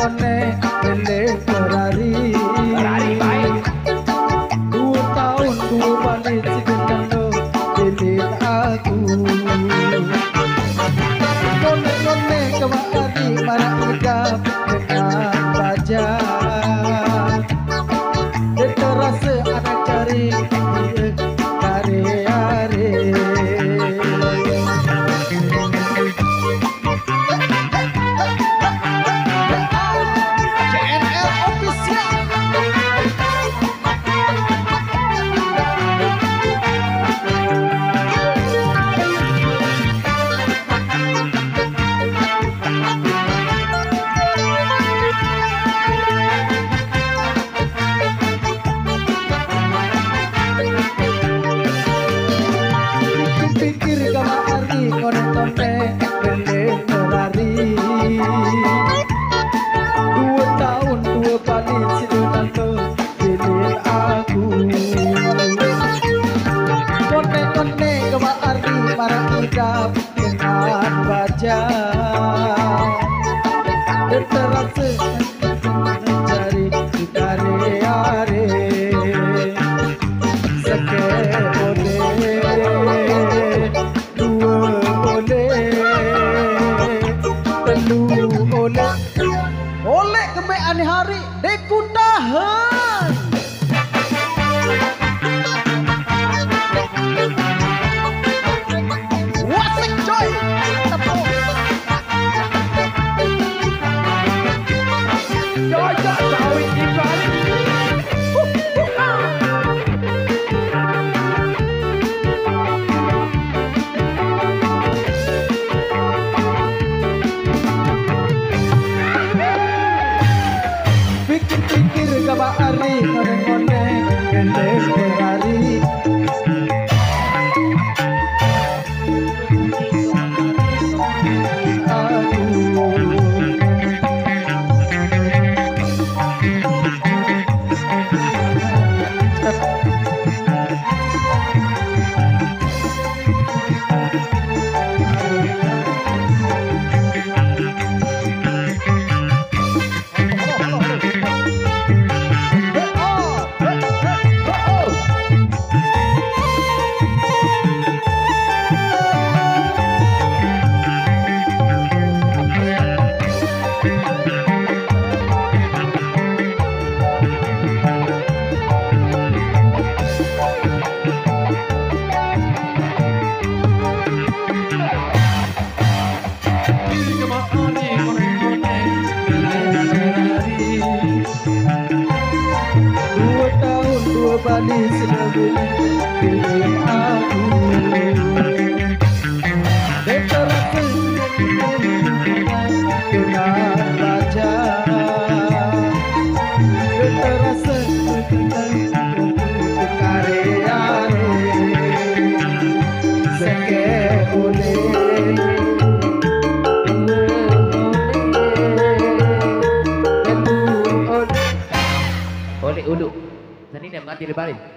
kone ele berari baik 2 tahun 2 balik segenalo pilih aku kone kemari mana hidup dengan baja terasa anak cari kare-kare dengan baja dan terasa mencari kare-kare seke boleh 2 boleh 3 boleh oleh kebe aneh hari deku tahan pikir-pikir gabak hari ngone-ngone endes berari balik selalu pilih aku terasa dengan baja terasa kare-kare seke boleh boleh uduk. Ini dia menganti di balik.